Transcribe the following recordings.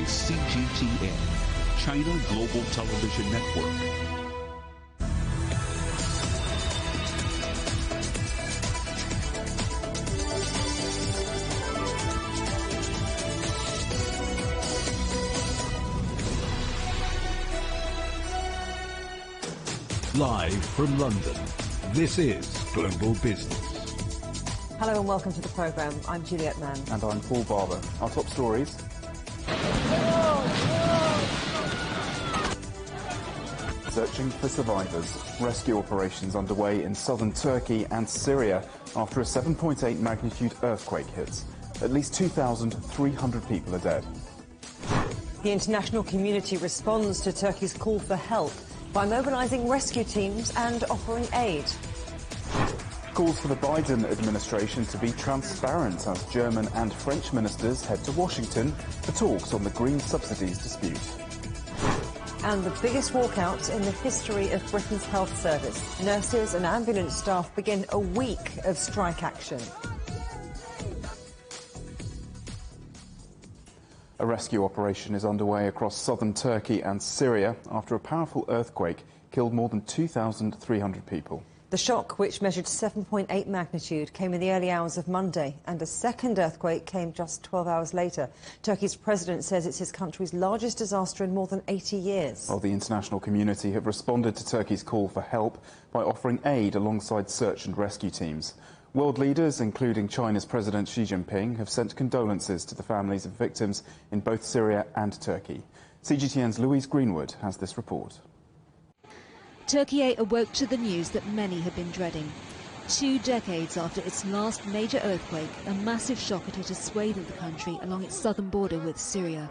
is CGTN, China Global Television Network. Live from London, this is Global Business. Hello and welcome to the programme. I'm Juliet Mann. And I'm Paul Barber. Our top stories. Searching for survivors. Rescue operations underway in southern Turkey and Syria after a 7.8 magnitude earthquake hits. At least 2,300 people are dead. The international community responds to Turkey's call for help by mobilising rescue teams and offering aid. Calls for the Biden administration to be transparent as German and French ministers head to Washington for talks on the green subsidies dispute. And the biggest walkout in the history of Britain's health service. Nurses and ambulance staff begin a week of strike action. A rescue operation is underway across southern Turkey and Syria after a powerful earthquake killed more than 2,300 people. The shock, which measured 7.8 magnitude, came in the early hours of Monday, and a second earthquake came just 12 hours later. Turkey's president says it's his country's largest disaster in more than 80 years. Well, the international community have responded to Turkey's call for help by offering aid alongside search and rescue teams. World leaders, including China's President Xi Jinping, have sent condolences to the families of victims in both Syria and Turkey. CGTN's Louise Greenwood has this report. Turkey awoke to the news that many had been dreading. 2 decades after its last major earthquake, a massive shock had hit a swathe of the country along its southern border with Syria.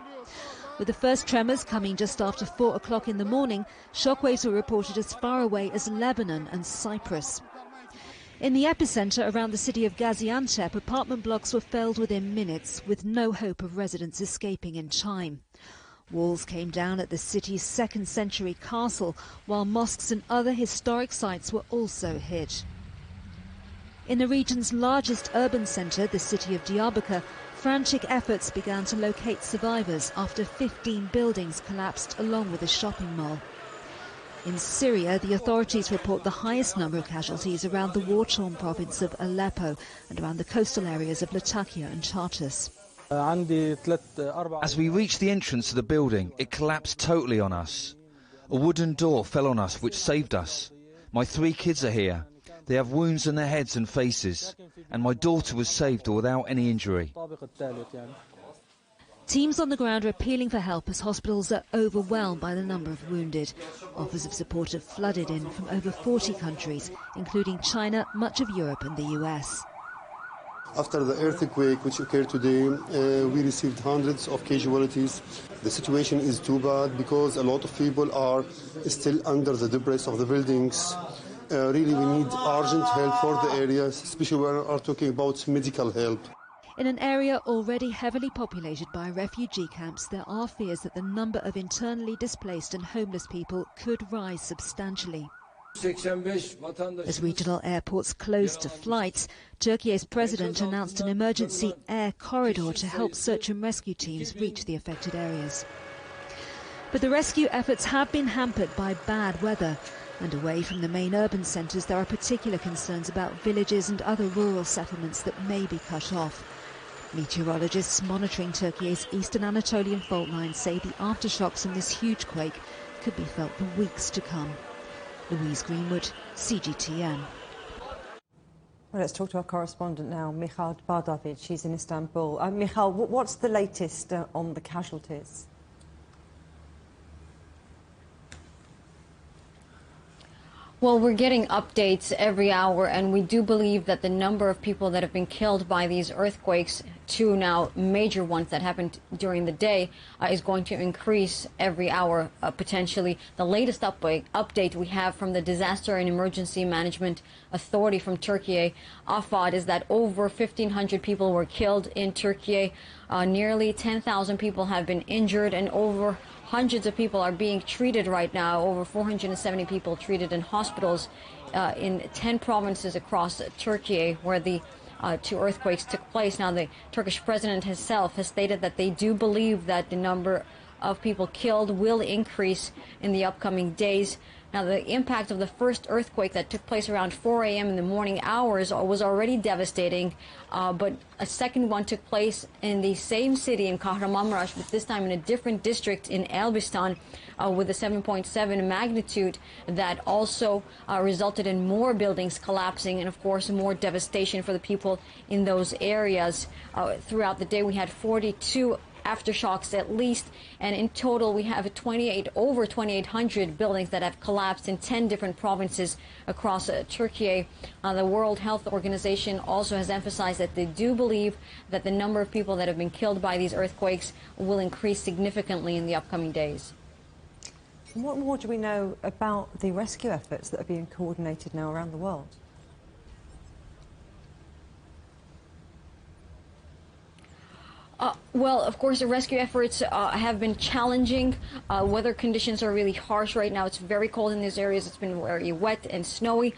With the first tremors coming just after 4 o'clock in the morning, shockwaves were reported as far away as Lebanon and Cyprus. In the epicenter around the city of Gaziantep, apartment blocks were felled within minutes, with no hope of residents escaping in time. Walls came down at the city's second-century castle, while mosques and other historic sites were also hit. In the region's largest urban centre, the city of Diyarbakir, frantic efforts began to locate survivors after 15 buildings collapsed along with a shopping mall. In Syria, the authorities report the highest number of casualties around the war-torn province of Aleppo and around the coastal areas of Latakia and Tartus. As we reached the entrance to the building, it collapsed totally on us. A wooden door fell on us, which saved us. My 3 kids are here. They have wounds on their heads and faces, and my daughter was saved without any injury. Teams on the ground are appealing for help as hospitals are overwhelmed by the number of wounded. Offers of support have flooded in from over 40 countries, including China, much of Europe and the US. After the earthquake which occurred today, we received hundreds of casualties. The situation is too bad because a lot of people are still under the debris of the buildings. Really, we need urgent help for the areas, especially when we are talking about medical help. In an area already heavily populated by refugee camps, there are fears that the number of internally displaced and homeless people could rise substantially. As regional airports closed to flights, Turkey's president announced an emergency air corridor to help search and rescue teams reach the affected areas. But the rescue efforts have been hampered by bad weather, and away from the main urban centres there are particular concerns about villages and other rural settlements that may be cut off. Meteorologists monitoring Turkey's eastern Anatolian fault line say the aftershocks from this huge quake could be felt for weeks to come. Louise Greenwood, CGTN. Well, let's talk to our correspondent now, Michal Bardavid. She's in Istanbul. Michal, what's the latest on the casualties? Well, we're getting updates every hour, and we do believe that the number of people that have been killed by these earthquakes, 2 now major ones that happened during the day, is going to increase every hour, potentially. The latest update we have from the Disaster and Emergency Management Authority from Turkey, AFAD, is that over 1,500 people were killed in Turkey. Nearly 10,000 people have been injured, and over hundreds of people are being treated right now, over 470 people treated in hospitals in 10 provinces across Turkey, where the two earthquakes took place. Now, the Turkish president himself has stated that they do believe that the number of people killed will increase in the upcoming days. Now, the impact of the first earthquake that took place around 4 a.m. in the morning hours was already devastating, but a second one took place in the same city in Kahramanmaraş, but this time in a different district in Elbistan, with a 7.7 magnitude that also resulted in more buildings collapsing and, of course, more devastation for the people in those areas. Throughout the day, we had 42 aftershocks at least, and in total we have over 2,800 buildings that have collapsed in 10 different provinces across Turkey. The World Health Organization also has emphasized that they do believe that the number of people that have been killed by these earthquakes will increase significantly in the upcoming days. What more do we know about the rescue efforts that are being coordinated now around the world? Well, of course, the rescue efforts have been challenging. Weather conditions are really harsh right now. It's very cold in these areas. It's been very wet and snowy.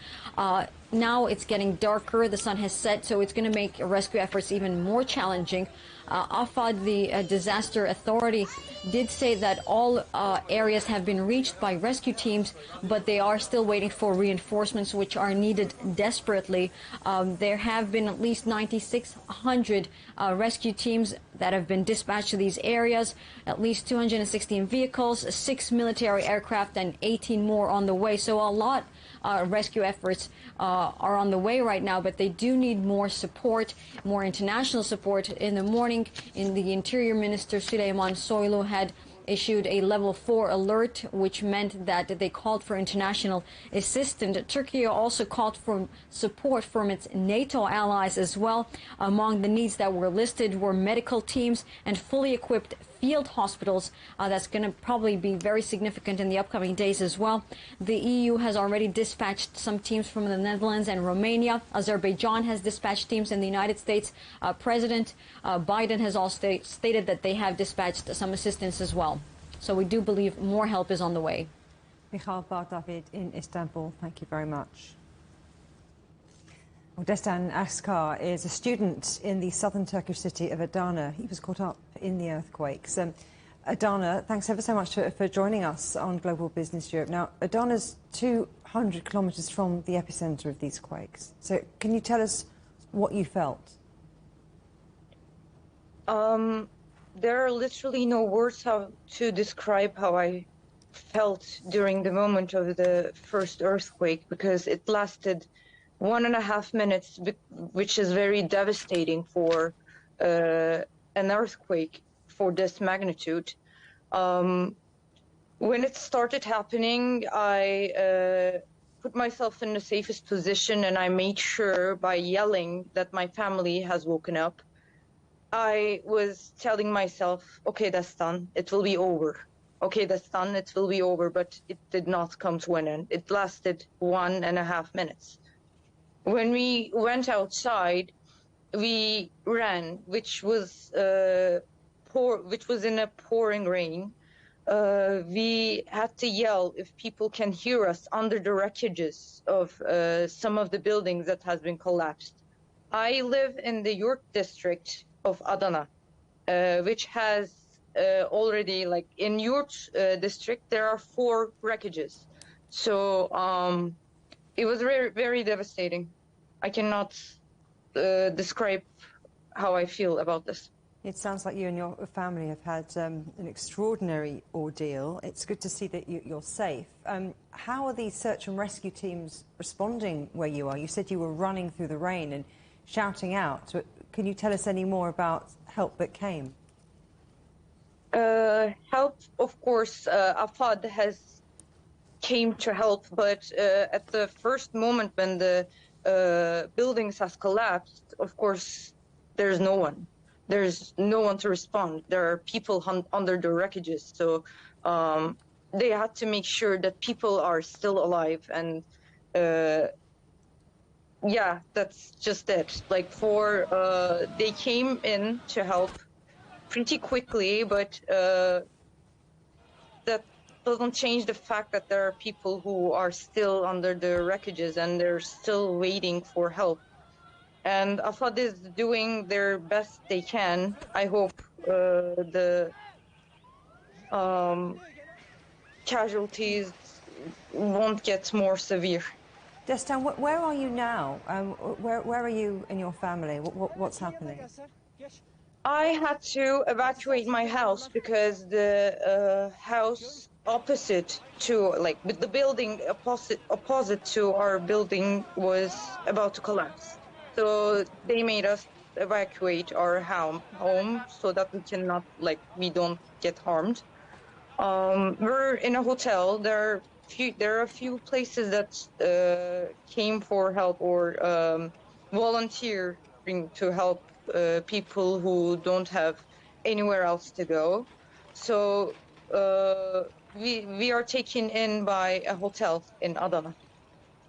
Now it's getting darker. The sun has set, so it's going to make rescue efforts even more challenging. AFAD, the disaster authority, did say that all areas have been reached by rescue teams, but they are still waiting for reinforcements, which are needed desperately. There have been at least 9,600 rescue teams that have been dispatched to these areas, at least 216 vehicles, 6 military aircraft, and 18 more on the way. So a lot rescue efforts are on the way right now, but they do need more support, more international support. In the morning, the Interior Minister Süleyman Soylu had issued a level 4 alert, which meant that they called for international assistance. Turkey also called for support from its NATO allies as well. Among the needs that were listed were medical teams and fully equipped field hospitals. That's going to probably be very significant in the upcoming days as well. The EU has already dispatched some teams from the Netherlands and Romania. Azerbaijan has dispatched teams in the United States. President Biden has also stated that they have dispatched some assistance as well. So we do believe more help is on the way. Michal Bar-David in Istanbul, thank you very much. Destan Askar is a student in the southern Turkish city of Adana. He was caught up in the earthquakes. Adana, thanks ever so much for joining us on Global Business Europe. Now, Adana's 200 kilometres from the epicenter of these quakes. So can you tell us what you felt? There are literally no words how to describe how I felt during the moment of the first earthquake, because it lasted 1.5 minutes, which is very devastating for an earthquake for this magnitude. When it started happening, I put myself in the safest position, and I made sure by yelling that my family has woken up. I was telling myself, okay, that's done, it will be over. Okay, that's done, it will be over, but it did not come to an end. It lasted 1.5 minutes. When we went outside, we ran, which was in a pouring rain. We had to yell if people can hear us under the wreckages of some of the buildings that has been collapsed. I live in the York district of Adana, which has already, like in York district, there are 4 wreckages. So it was very, very devastating. I cannot describe how I feel about this. It sounds like you and your family have had an extraordinary ordeal. It's good to see that you're safe. How are these search and rescue teams responding where you are? You said you were running through the rain and shouting out. Can you tell us any more about help that came? Help, of course, AFAD has came to help, but at the first moment when the buildings has collapsed, of course, there's no one. There's no one to respond. There are people under the wreckages, so they had to make sure that people are still alive, and yeah, that's just it. Like they came in to help pretty quickly, but that doesn't change the fact that there are people who are still under the wreckages and they're still waiting for help. and Assad is doing their best they can. I hope the casualties won't get more severe. Destan, where are you now? Where are you and your family? What's happening? I had to evacuate my house because the house opposite to, like, the building opposite to our building was about to collapse. So they made us evacuate our home so that we cannot, like, we don't get harmed. We're in a hotel. There are a few places that came for help or volunteering to help people who don't have anywhere else to go. So we are taken in by a hotel in Adana,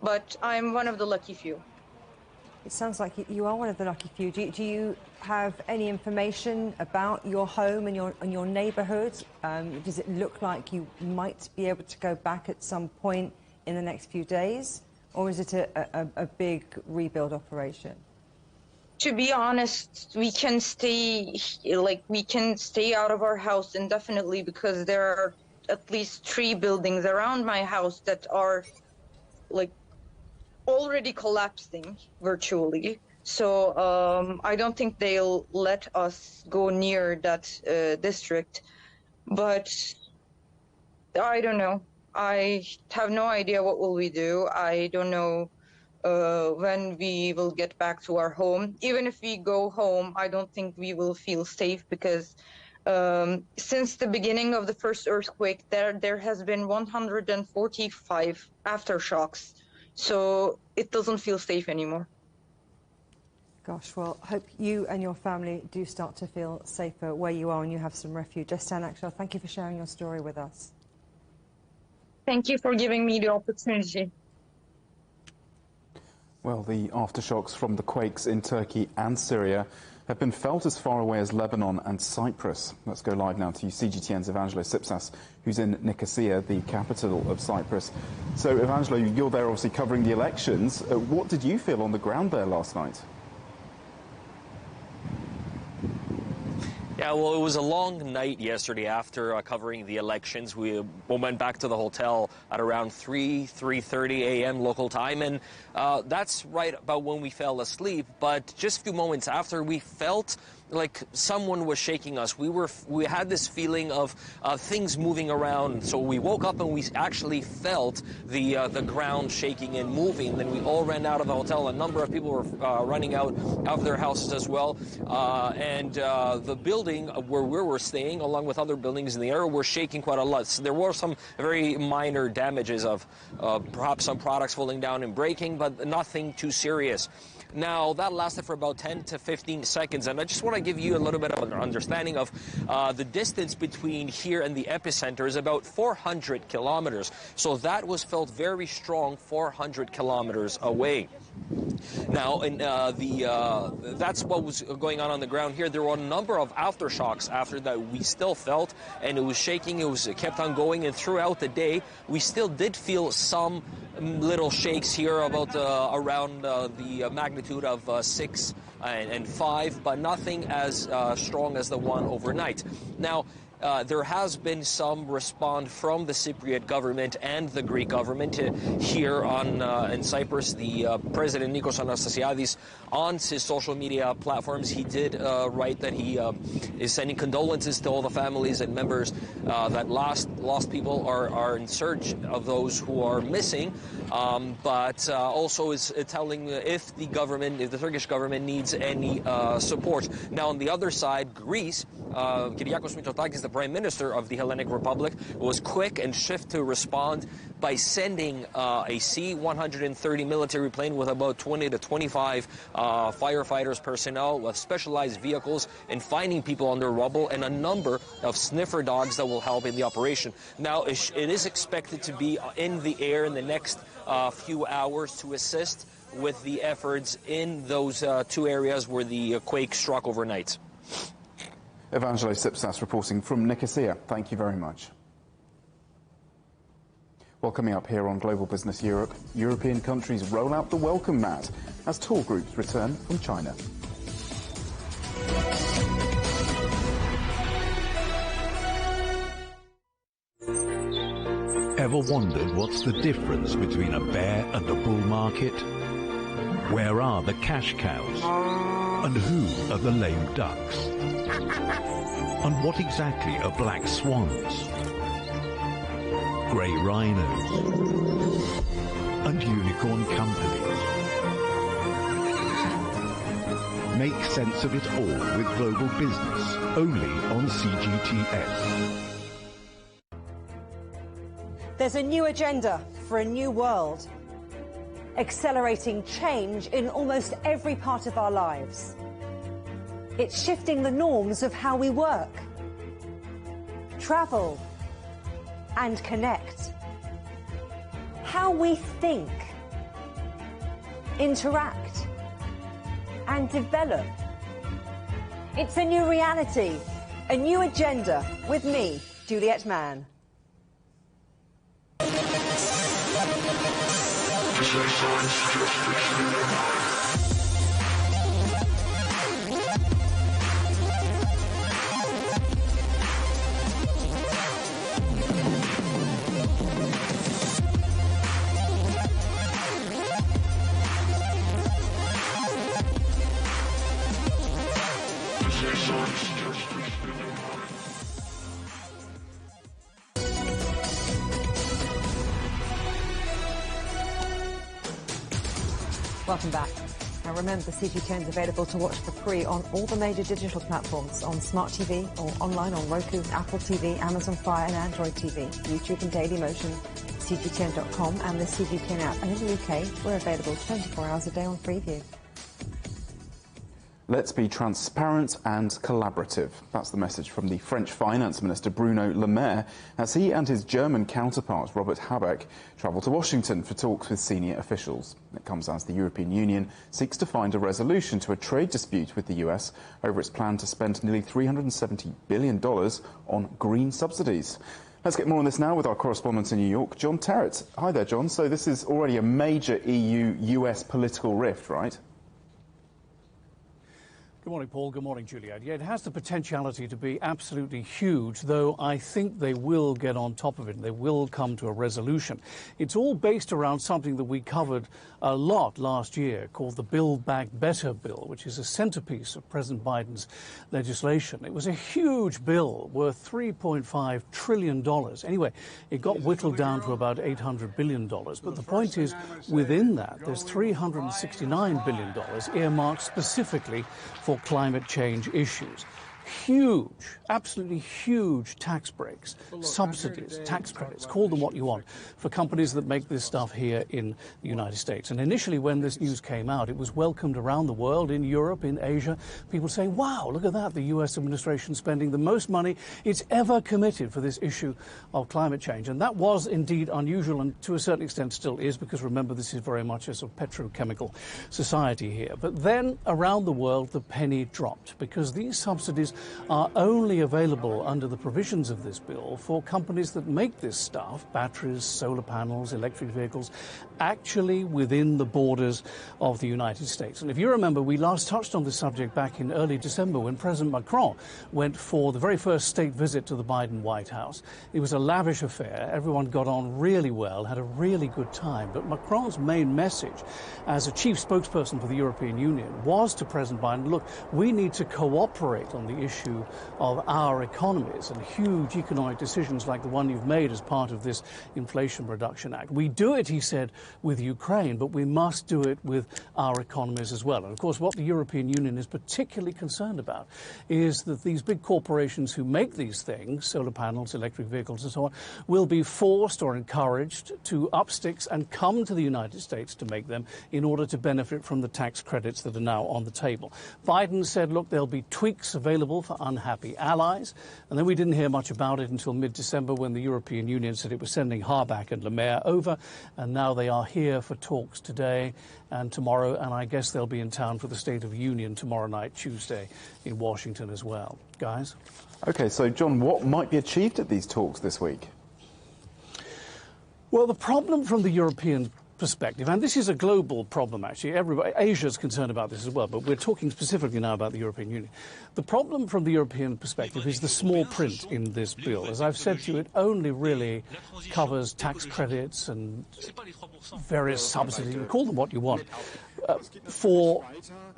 but I'm one of the lucky few. It sounds like you are one of the lucky few. Do you have any information about your home and your neighbourhood? Does it look like you might be able to go back at some point in the next few days? Or is it a big rebuild operation? To be honest, we can stay out of our house indefinitely because there are at least 3 buildings around my house that are, like, already collapsing virtually. So I don't think they'll let us go near that district. But I don't know. I have no idea what will we do. I don't know when we will get back to our home. Even if we go home, I don't think we will feel safe because since the beginning of the first earthquake, there has been 145 aftershocks. So it doesn't feel safe anymore. Gosh, well, hope you and your family do start to feel safer where you are and you have some refuge. Destan Akshar, thank you for sharing your story with us. Thank you for giving me the opportunity. Well, the aftershocks from the quakes in Turkey and Syria have been felt as far away as Lebanon and Cyprus. Let's go live now to CGTN's Evangelo Sipsas, who's in Nicosia, the capital of Cyprus. So, Evangelo, you're there obviously covering the elections. What did you feel on the ground there last night? Yeah, well, it was a long night yesterday after covering the elections. We went back to the hotel at around 3:30 a.m. local time, and that's right about when we fell asleep. But just a few moments after, we felt like someone was shaking us. We had this feeling of things moving around. So we woke up and we actually felt the ground shaking and moving. Then we all ran out of the hotel. A number of people were running out of their houses as well. And the building where we were staying, along with other buildings in the area, were shaking quite a lot. So there were some very minor damages of perhaps some products falling down and breaking, but nothing too serious. Now, that lasted for about 10 to 15 seconds, and I just want to give you a little bit of an understanding of the distance between here and the epicenter is about 400 kilometers. So that was felt very strong 400 kilometers away. Now, that's what was going on the ground here. There were a number of aftershocks after that we still felt, and it was shaking. It kept on going, and throughout the day, we still did feel some little shakes here about around the magnitude of 6 and 5, but nothing as strong as the one overnight. Now, there has been some response from the Cypriot government and the Greek government here in Cyprus. The President Nikos Anastasiadis, on his social media platforms, he did write that he is sending condolences to all the families and members that lost people are in search of those who are missing, but also is telling if the Turkish government needs any support. Now, on the other side, Greece, Kyriakos Mitsotakis, the Prime Minister of the Hellenic Republic, was quick and swift to respond by sending a C-130 military plane with about 20 to 25 firefighters personnel with specialized vehicles and finding people under rubble, and a number of sniffer dogs that will help in the operation. Now, it is expected to be in the air in the next few hours to assist with the efforts in those 2 areas where the quake struck overnight. Evangelo Sipsas reporting from Nicosia. Thank you very much. Well, coming up here on Global Business Europe, European countries roll out the welcome mat as tour groups return from China. Ever wondered what's the difference between a bear and a bull market? Where are the cash cows? And who are the lame ducks? And what exactly are black swans? Grey rhinos? And unicorn companies? Make sense of it all with Global Business, only on CGTN. There's a new agenda for a new world, accelerating change in almost every part of our lives. It's shifting the norms of how we work, travel, and connect. How we think, interact, and develop. It's a new reality, a new agenda with me, Juliet Mann. Welcome back. Now remember, CGTN is available to watch for free on all the major digital platforms, on Smart TV or online on Roku, Apple TV, Amazon Fire and Android TV, YouTube and Dailymotion, CGTN.com and the CGTN app. And in the UK, we're available 24 hours a day on Freeview. Let's be transparent and collaborative. That's the message from the French Finance Minister Bruno Le Maire as he and his German counterpart Robert Habeck travel to Washington for talks with senior officials. It comes as the European Union seeks to find a resolution to a trade dispute with the US over its plan to spend nearly $370 billion on green subsidies. Let's get more on this now with our correspondent in New York, John Terrett. Hi there, John. So this is already a major EU-US political rift, right? Good morning, Paul. Good morning, Juliet. Yeah, it has the potentiality to be absolutely huge, though I think they will get on top of it and they will come to a resolution. It's all based around something that we covered a lot last year called the Build Back Better bill, which is a centerpiece of President Biden's legislation. It was a huge bill worth $3.5 trillion. Anyway, it got whittled down to about $800 billion. But the point is, within that, there's $369 billion earmarked specifically for climate change issues. Huge, absolutely huge tax breaks, subsidies, tax credits, call them what you want, for companies that make this stuff here in the United States. And initially when this news came out, it was welcomed around the world, in Europe, in Asia, people saying, wow, look at that, the US administration spending the most money it's ever committed for this issue of climate change. And that was indeed unusual, and to a certain extent still is, because remember, this is very much a sort of petrochemical society here. But then around the world, the penny dropped, because these subsidies are only available under the provisions of this bill for companies that make this stuff, batteries, solar panels, electric vehicles, actually within the borders of the United States. And if you remember, we last touched on this subject back in early December when President Macron went for the very first state visit to the Biden White House. It was a lavish affair. Everyone got on really well, had a really good time. But Macron's main message as a chief spokesperson for the European Union was to President Biden, look, we need to cooperate on the issue of our economies and huge economic decisions like the one you've made as part of this Inflation Reduction Act. We do it, he said, with Ukraine, but we must do it with our economies as well. And of course, what the European Union is particularly concerned about is that these big corporations who make these things, solar panels, electric vehicles and so on, will be forced or encouraged to up sticks and come to the United States to make them in order to benefit from the tax credits that are now on the table. Biden said, look, there'll be tweaks available for unhappy allies. And then we didn't hear much about it until mid-December when the European Union said it was sending Habeck and Le Maire over. And now they are here for talks today and tomorrow. And I guess they'll be in town for the State of Union tomorrow night, Tuesday, in Washington as well. Guys? OK, so, John, what might be achieved at these talks this week? Well, the problem from the European perspective, and this is a global problem actually, Asia is concerned about this as well, but we're talking specifically now about the European Union. The problem from the European perspective is the small print in this bill. As I've said to you, it only really covers tax credits and various subsidies, you call them what you want, for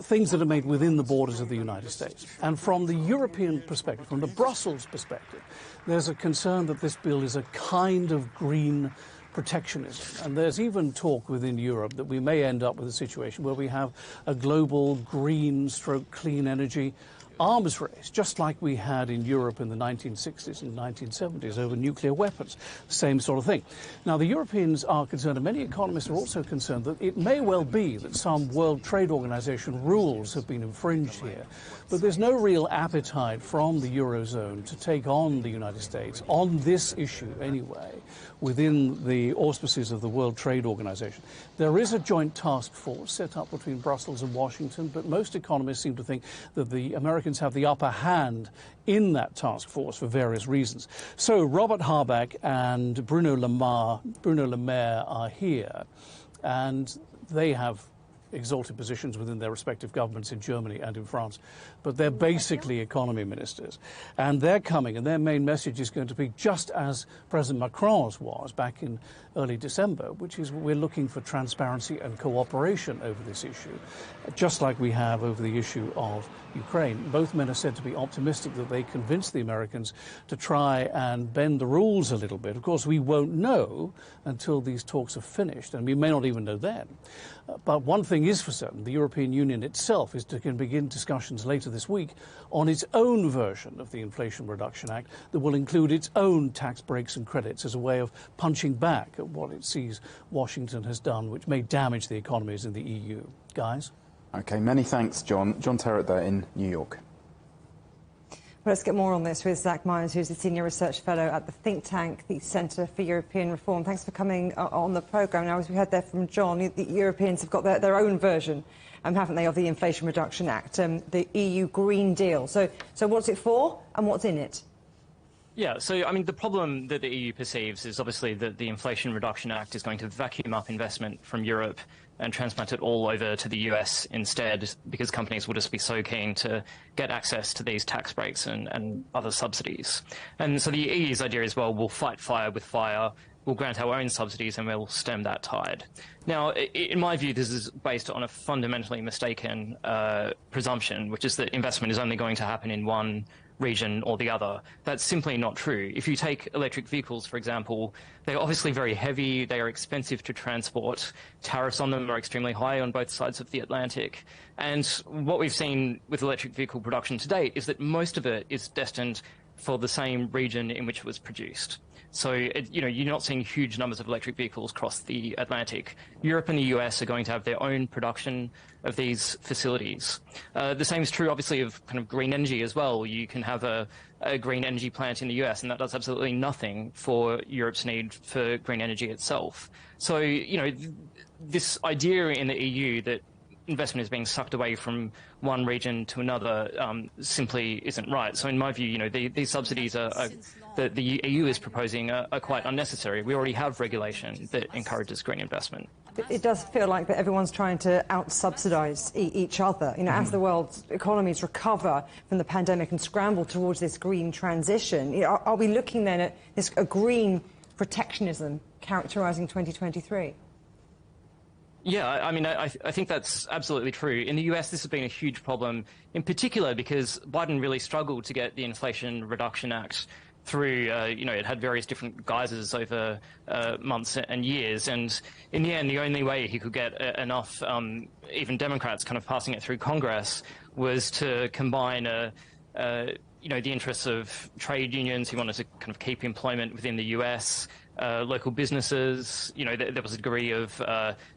things that are made within the borders of the United States. And from the European perspective, from the Brussels perspective, there's a concern that this bill is a kind of green protectionism. And there's even talk within Europe that we may end up with a situation where we have a global green stroke clean energy arms race, just like we had in Europe in the 1960s and 1970s over nuclear weapons. Same sort of thing. Now, the Europeans are concerned, and many economists are also concerned, that it may well be that some World Trade Organization rules have been infringed here. But there's no real appetite from the Eurozone to take on the United States on this issue anyway, within the auspices of the World Trade Organization. There is a joint task force set up between Brussels and Washington, but most economists seem to think that the Americans have the upper hand in that task force for various reasons. So Robert Habeck and Bruno Le Maire are here, and they have exalted positions within their respective governments in Germany and in France, but they're basically economy ministers. And they're coming, and their main message is going to be just as President Macron's was back in early December, which is we're looking for transparency and cooperation over this issue, just like we have over the issue of Ukraine. Both men are said to be optimistic that they convince the Americans to try and bend the rules a little bit. Of course, we won't know until these talks are finished, and we may not even know then. But one thing is for certain, the European Union itself is to begin discussions later this week on its own version of the Inflation Reduction Act that will include its own tax breaks and credits as a way of punching back at what it sees Washington has done, which may damage the economies in the EU. Guys? OK, many thanks, John. John Terrett there in New York. Well, let's get more on this with Zach Myers, who's a Senior Research Fellow at the think tank, the Centre for European Reform. Thanks for coming on the programme. Now, as we heard there from John, the Europeans have got their own version, haven't they, of the Inflation Reduction Act, the EU Green Deal. So what's it for and what's in it? Yeah, so, I mean, the problem that the EU perceives is obviously that the Inflation Reduction Act is going to vacuum up investment from Europe and transplant it all over to the US instead, because companies will just be so keen to get access to these tax breaks and other subsidies. And so the EU's idea is, well, we'll fight fire with fire, we'll grant our own subsidies and we'll stem that tide. Now, in my view, this is based on a fundamentally mistaken presumption, which is that investment is only going to happen in one region or the other. That's simply not true. If you take electric vehicles, for example, they're obviously very heavy, they are expensive to transport, tariffs on them are extremely high on both sides of the Atlantic, and what we've seen with electric vehicle production to date is that most of it is destined for the same region in which it was produced. So, you're not seeing huge numbers of electric vehicles cross the Atlantic. Europe and the US are going to have their own production of these facilities. The same is true, obviously, of kind of green energy as well. You can have a green energy plant in the US, and that does absolutely nothing for Europe's need for green energy itself. So, this idea in the EU that investment is being sucked away from one region to another simply isn't right. So in my view, these subsidies that the EU is proposing are quite unnecessary. We already have regulation that encourages green investment. It does feel like that everyone's trying to out-subsidise each other. As the world's economies recover from the pandemic and scramble towards this green transition, are we looking then at a green protectionism characterising 2023? Yeah, I mean, I think that's absolutely true. In the US, this has been a huge problem, in particular because Biden really struggled to get the Inflation Reduction Act through. It had various different guises over months and years, and in the end, the only way he could get enough, even Democrats kind of passing it through Congress, was to combine the interests of trade unions who wanted to kind of keep employment within the US, local businesses. There was a degree of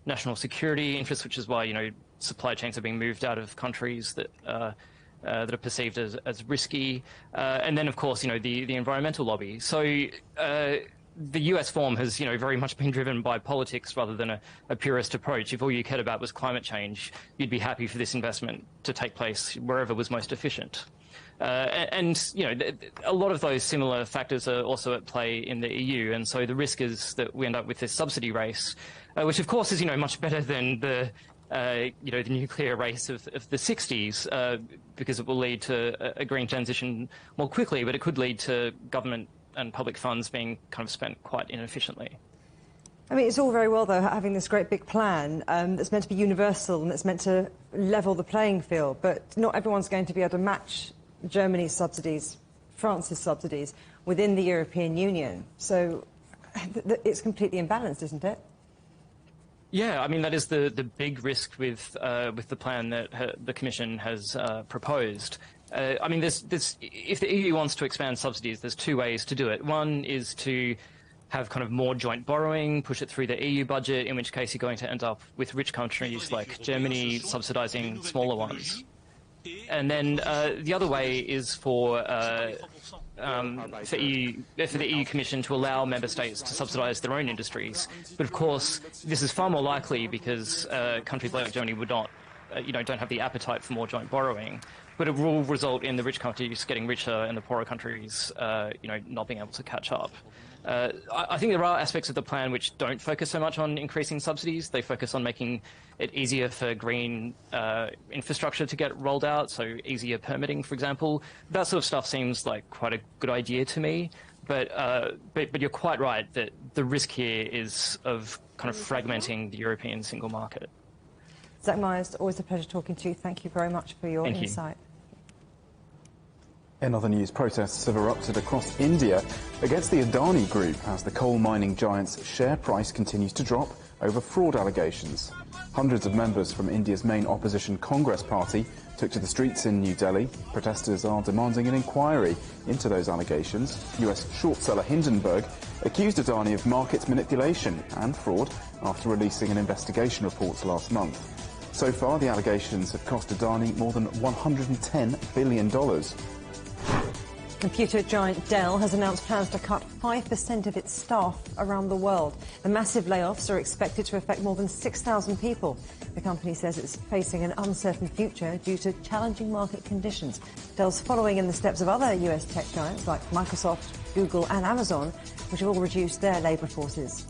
national security interest, which is why, supply chains are being moved out of countries that are perceived as risky. And then, of course, the environmental lobby. So the US form has, very much been driven by politics rather than a purist approach. If all you cared about was climate change, you'd be happy for this investment to take place wherever was most efficient. And you know, a lot of those similar factors are also at play in the EU, and so the risk is that we end up with this subsidy race, which of course is, you know, much better than the you know, the nuclear race of the 60s, because it will lead to a green transition more quickly, but it could lead to government and public funds being kind of spent quite inefficiently. I mean, it's all very well, though, having this great big plan that's meant to be universal and that's meant to level the playing field, but not everyone's going to be able to match Germany's subsidies, France's subsidies within the European Union. So it's completely imbalanced, isn't it? Yeah, I mean, that is the big risk with the plan that the Commission has proposed. I mean, if the EU wants to expand subsidies, there's two ways to do it. One is to have kind of more joint borrowing, push it through the EU budget, in which case you're going to end up with rich countries like Germany subsidizing smaller ones. And then the other way is for the EU Commission to allow member states to subsidise their own industries. But of course, this is far more likely because countries like Germany would not, you know, don't have the appetite for more joint borrowing. But it will result in the rich countries getting richer and the poorer countries, you know, not being able to catch up. I think there are aspects of the plan which don't focus so much on increasing subsidies. They focus on making it easier for green infrastructure to get rolled out, so easier permitting, for example. That sort of stuff seems like quite a good idea to me. But you're quite right that the risk here is of kind of fragmenting the European single market. Zach Myers, always a pleasure talking to you. Thank you very much for your insight. In other news, protests have erupted across India against the Adani Group as the coal mining giant's share price continues to drop over fraud allegations. Hundreds of members from India's main opposition Congress party took to the streets in New Delhi. Protesters are demanding an inquiry into those allegations. US short seller Hindenburg accused Adani of market manipulation and fraud after releasing an investigation report last month. So far, the allegations have cost Adani more than $110 billion. Computer giant Dell has announced plans to cut 5% of its staff around the world. The massive layoffs are expected to affect more than 6,000 people. The company says it's facing an uncertain future due to challenging market conditions. Dell's following in the steps of other US tech giants like Microsoft, Google and Amazon, which have all reduced their labour forces.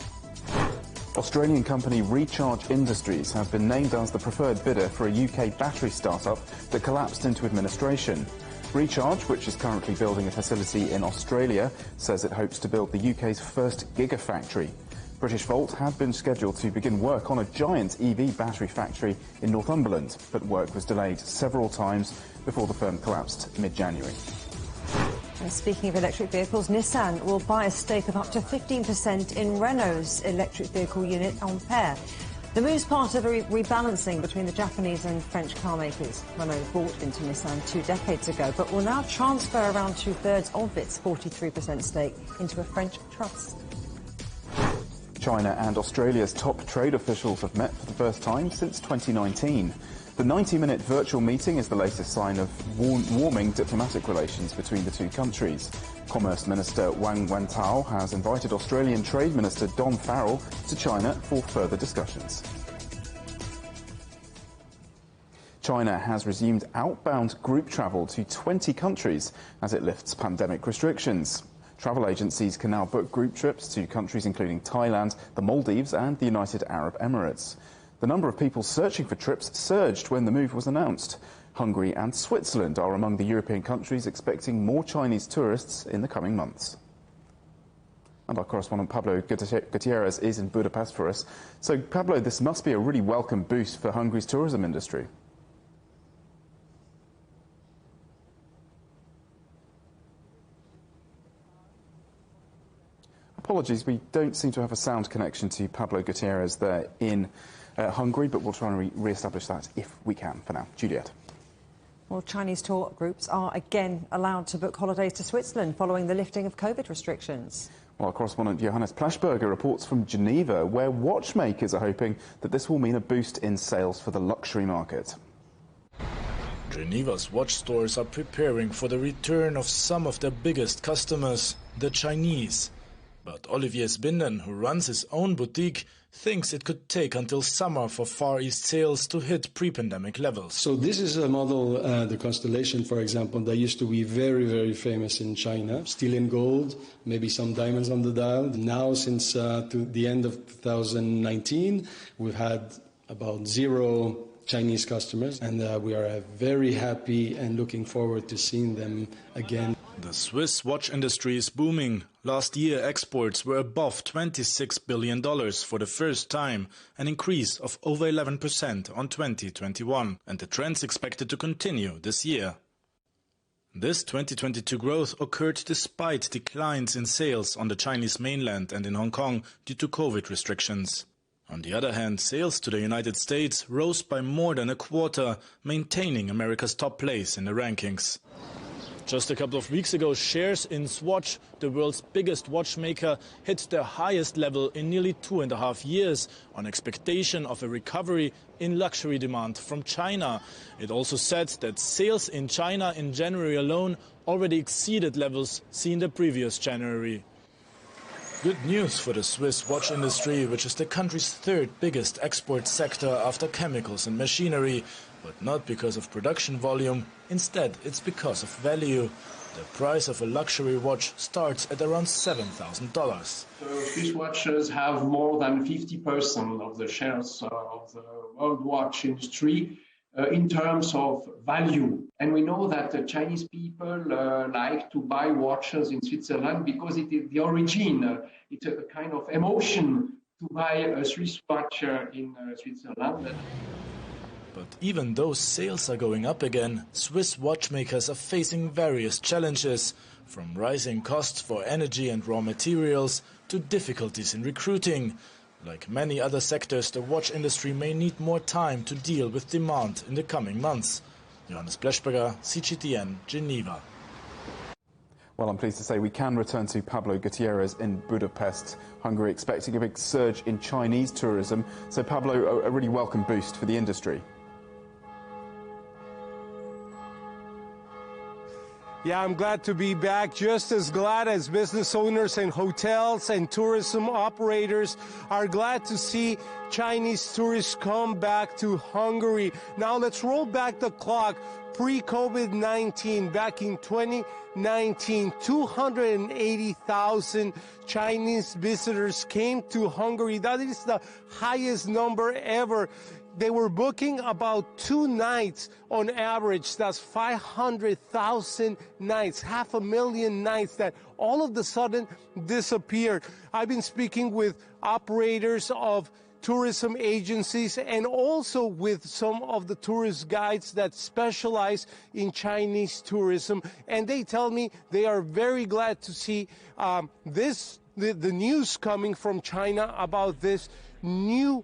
Australian company Recharge Industries have been named as the preferred bidder for a UK battery startup that collapsed into administration. Recharge, which is currently building a facility in Australia, says it hopes to build the UK's first gigafactory. British Volt had been scheduled to begin work on a giant EV battery factory in Northumberland, but work was delayed several times before the firm collapsed mid-January. And speaking of electric vehicles, Nissan will buy a stake of up to 15% in Renault's electric vehicle unit Ampere. The move is part of a rebalancing between the Japanese and French car makers. Renault bought into Nissan 2 decades ago, but will now transfer around 2/3 of its 43% stake into a French trust. China and Australia's top trade officials have met for the first time since 2019. The 90-minute virtual meeting is the latest sign of warming diplomatic relations between the two countries. Commerce Minister Wang Wentao has invited Australian Trade Minister Don Farrell to China for further discussions. China has resumed outbound group travel to 20 countries as it lifts pandemic restrictions. Travel agencies can now book group trips to countries including Thailand, the Maldives and the United Arab Emirates. The number of people searching for trips surged when the move was announced. Hungary and Switzerland are among the European countries expecting more Chinese tourists in the coming months. And our correspondent Pablo Gutierrez is in Budapest for us. So, Pablo, this must be a really welcome boost for Hungary's tourism industry. Apologies, we don't seem to have a sound connection to Pablo Gutierrez there in Hungary, but we'll try and re-establish that if we can for now. Juliet. Well, Chinese tour groups are again allowed to book holidays to Switzerland following the lifting of COVID restrictions. Well, our correspondent Johannes Plashberger reports from Geneva, where watchmakers are hoping that this will mean a boost in sales for the luxury market. Geneva's watch stores are preparing for the return of some of their biggest customers, the Chinese. But Olivier Sbinden, who runs his own boutique, thinks it could take until summer for Far East sales to hit pre-pandemic levels. So this is a model, the Constellation, for example, that used to be very, very famous in China. Steel and gold, maybe some diamonds on the dial. Now, since to the end of 2019, we've had about 0 Chinese customers, and we are very happy and looking forward to seeing them again. The Swiss watch industry is booming. Last year, exports were above $26 billion for the first time, an increase of over 11% on 2021, and the trend's expected to continue this year. This 2022 growth occurred despite declines in sales on the Chinese mainland and in Hong Kong due to COVID restrictions. On the other hand, sales to the United States rose by more than a quarter, maintaining America's top place in the rankings. Just a couple of weeks ago, shares in Swatch, the world's biggest watchmaker, hit their highest level in nearly 2.5 years on expectation of a recovery in luxury demand from China. It also said that sales in China in January alone already exceeded levels seen the previous January. Good news for the Swiss watch industry, which is the country's third biggest export sector after chemicals and machinery. But not because of production volume, instead it's because of value. The price of a luxury watch starts at around $7,000. So Swiss watches have more than 50% of the shares of the world watch industry in terms of value. And we know that the Chinese people like to buy watches in Switzerland because it is the origin. It's a kind of emotion to buy a Swiss watch in Switzerland. But even though sales are going up again, Swiss watchmakers are facing various challenges, from rising costs for energy and raw materials to difficulties in recruiting. Like many other sectors, the watch industry may need more time to deal with demand in the coming months. Johannes Blechberger, CGTN, Geneva. Well, I'm pleased to say we can return to Pablo Gutierrez in Budapest, Hungary, expecting a big surge in Chinese tourism. So, Pablo, a really welcome boost for the industry. Yeah, I'm glad to be back. Just as glad as business owners and hotels and tourism operators are glad to see Chinese tourists come back to Hungary. Now let's roll back the clock. Pre-COVID-19, back in 2019, 280,000 Chinese visitors came to Hungary. That is the highest number ever. They were booking about 2 nights on average. That's 500,000 nights, 500,000 nights that all of a sudden disappeared. I've been speaking with operators of tourism agencies and also with some of the tourist guides that specialize in Chinese tourism. And they tell me they are very glad to see the news coming from China about this new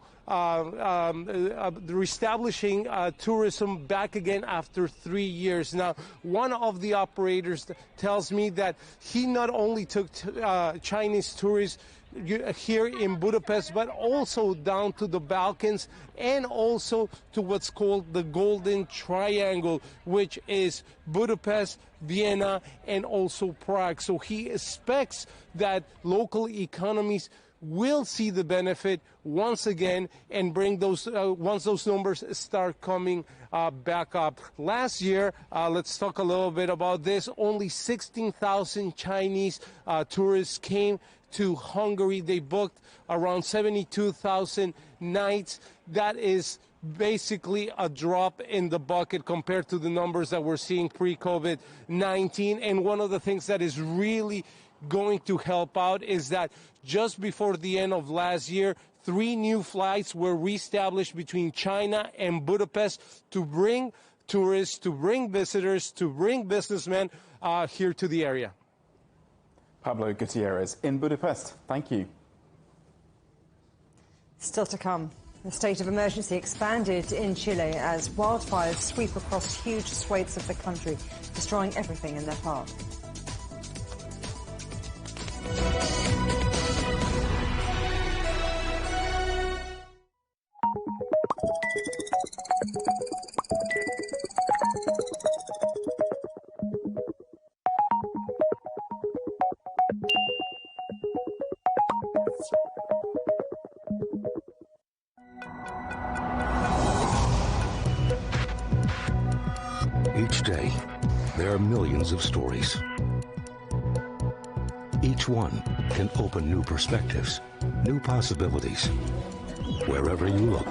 reestablishing tourism back again after 3 years. Now, one of the operators tells me that he not only took Chinese tourists here in Budapest, but also down to the Balkans and also to what's called the Golden Triangle, which is Budapest, Vienna, and also Prague. So he expects that local economies will see the benefit once again and bring those once those numbers start coming back up. Last year, let's talk a little bit about this. Only 16,000 Chinese tourists came to Hungary. They booked around 72,000 nights. That is basically a drop in the bucket compared to the numbers that we're seeing pre-COVID-19. And one of the things that is really going to help out is that just before the end of last year, 3 new flights were reestablished between China and Budapest to bring tourists, to bring visitors, to bring businessmen here to the area. Pablo Gutierrez in Budapest. Thank you. Still to come. The state of emergency expanded in Chile as wildfires sweep across huge swathes of the country, destroying everything in their path. Each day, there are millions of stories. Each one can open new perspectives, new possibilities. Wherever you look,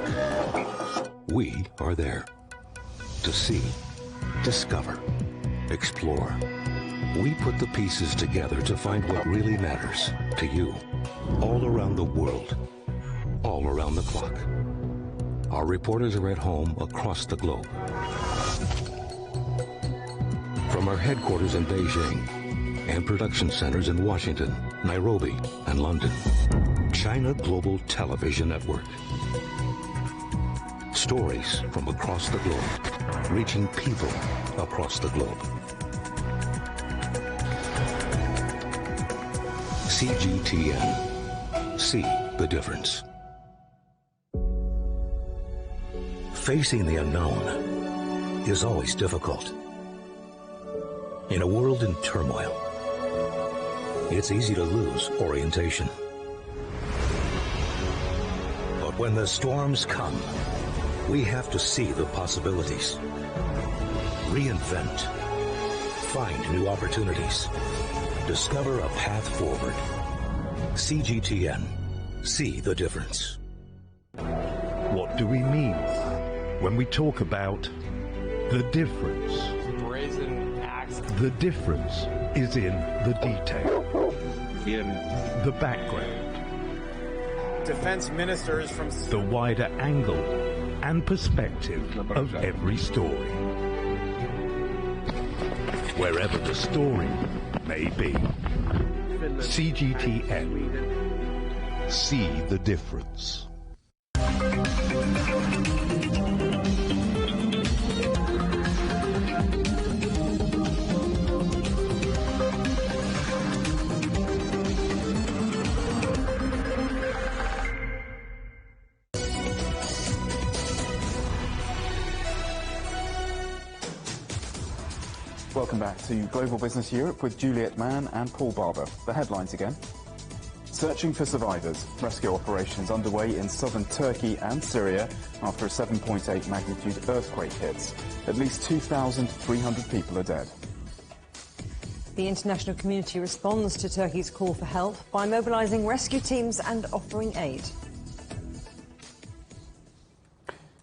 we are there to see, discover, explore. We put the pieces together to find what really matters to you, all around the world, all around the clock. Our reporters are at home across the globe. From our headquarters in Beijing and production centers in Washington, Nairobi, and London, China Global Television Network. Stories from across the globe, reaching people across the globe. CGTN. See the difference. Facing the unknown is always difficult. In a world in turmoil, it's easy to lose orientation. But when the storms come, we have to see the possibilities. Reinvent. Find new opportunities. Discover a path forward. CGTN. See the difference. What do we mean when we talk about the difference? The difference is in the detail, the background, defense ministers from the wider angle and perspective of every story. Wherever the story may be. CGTN. See the difference. Welcome back to Global Business Europe with Juliet Mann and Paul Barber. The headlines again. Searching for survivors. Rescue operations underway in southern Turkey and Syria after a 7.8 magnitude earthquake hits. At least 2,300 people are dead. The international community responds to Turkey's call for help by mobilising rescue teams and offering aid.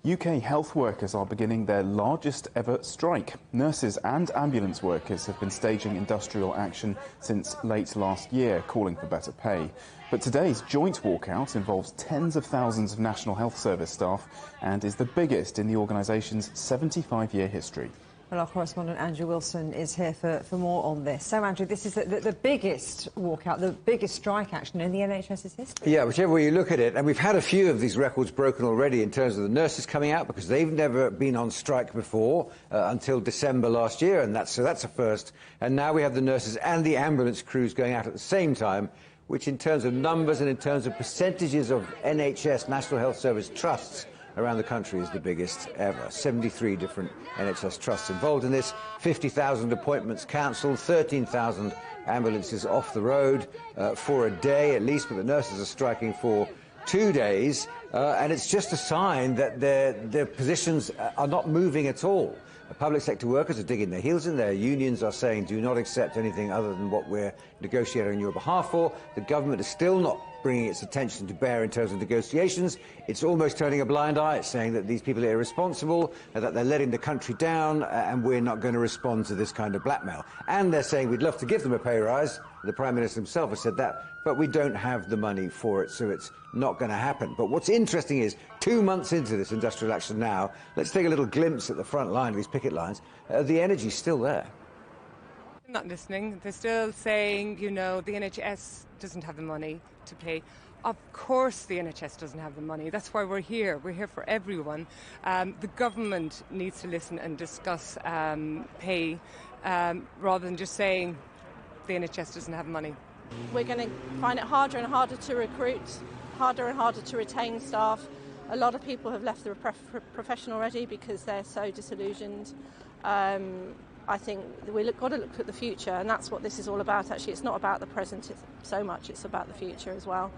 UK health workers are beginning their largest ever strike. Nurses and ambulance workers have been staging industrial action since late last year, calling for better pay. But today's joint walkout involves tens of thousands of National Health Service staff and is the biggest in the organisation's 75-year history. Well, our correspondent Andrew Wilson is here for more on this. So, Andrew, this is the biggest walkout, the biggest strike action in the NHS's history. Yeah, whichever way you look at it. And we've had a few of these records broken already in terms of the nurses coming out, because they've never been on strike before until December last year, and that's a first. And now we have the nurses and the ambulance crews going out at the same time, which in terms of numbers and in terms of percentages of NHS, National Health Service trusts, around the country is the biggest ever. 73 different NHS trusts involved in this, 50,000 appointments cancelled, 13,000 ambulances off the road for a day at least, but the nurses are striking for 2 days, and it's just a sign that their positions are not moving at all. The public sector workers are digging their heels in. Their unions are saying, do not accept anything other than what we're negotiating on your behalf for. The government is still not bringing its attention to bear in terms of negotiations. It's almost turning a blind eye. It's saying that these people are irresponsible, that they're letting the country down, and we're not going to respond to this kind of blackmail. And they're saying we'd love to give them a pay rise. The Prime Minister himself has said that, but we don't have the money for it, so it's not going to happen. But what's interesting is, 2 months into this industrial action now, let's take a little glimpse at the front line of these picket lines. The energy's still there. They're not listening. They're still saying, you know, the NHS doesn't have the money to pay. Of course the NHS doesn't have the money. That's why we're here. We're here for everyone. The government needs to listen and discuss pay rather than just saying the NHS doesn't have money. We're going to find it harder and harder to recruit, harder and harder to retain staff. A lot of people have left the profession already because they're so disillusioned. I think we've got to look at the future, and that's what this is all about. Actually, it's not about the present so much, it's about the future as well.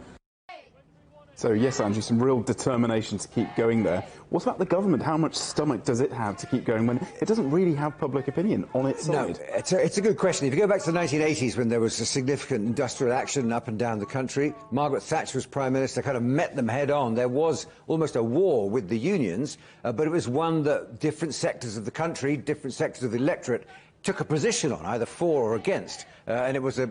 So, yes, Andrew, some real determination to keep going there. What about the government? How much stomach does it have to keep going when it doesn't really have public opinion on its side? No, it's a good question. If you go back to the 1980s, when there was a significant industrial action up and down the country, Margaret Thatcher was Prime Minister, kind of met them head on. There was almost a war with the unions, but it was one that different sectors of the country, different sectors of the electorate, took a position on, either for or against. And it was a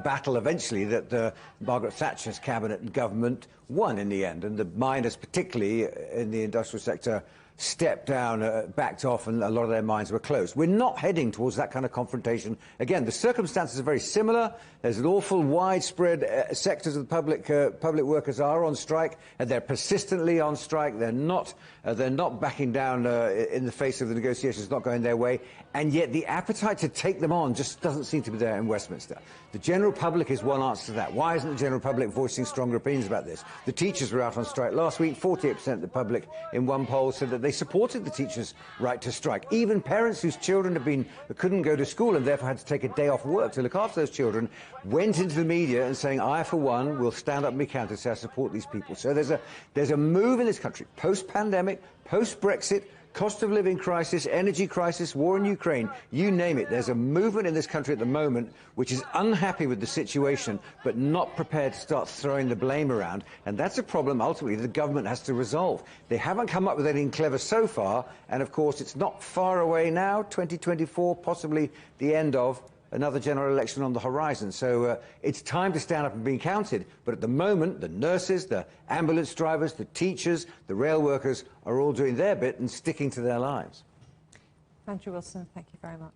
battle eventually that Margaret Thatcher's cabinet and government won in the end. And the miners, particularly in the industrial sector, stepped down, backed off, and a lot of their mines were closed. We're not heading towards that kind of confrontation. Again, the circumstances are very similar. There's an awful widespread sectors of the public workers are on strike, and they're persistently on strike. They're not backing down in the face of the negotiations not going their way, and yet the appetite to take them on just doesn't seem to be there in Westminster. The general public is one answer to that. Why isn't the general public voicing stronger opinions about this? The teachers were out on strike last week. 48% of the public in one poll said that they supported the teachers' right to strike. Even parents whose children couldn't go to school and therefore had to take a day off work to look after those children went into the media and saying, I, for one, will stand up and be counted, say I support these people. So there's a move in this country, post-pandemic, post-Brexit, cost of living crisis, energy crisis, war in Ukraine, you name it. There's a movement in this country at the moment which is unhappy with the situation but not prepared to start throwing the blame around. And that's a problem, ultimately, the government has to resolve. They haven't come up with anything clever so far, and of course it's not far away now, 2024, possibly the end of another general election on the horizon. So it's time to stand up and be counted. But at the moment, the nurses, the ambulance drivers, the teachers, the rail workers are all doing their bit and sticking to their lives. Andrew Wilson, thank you very much.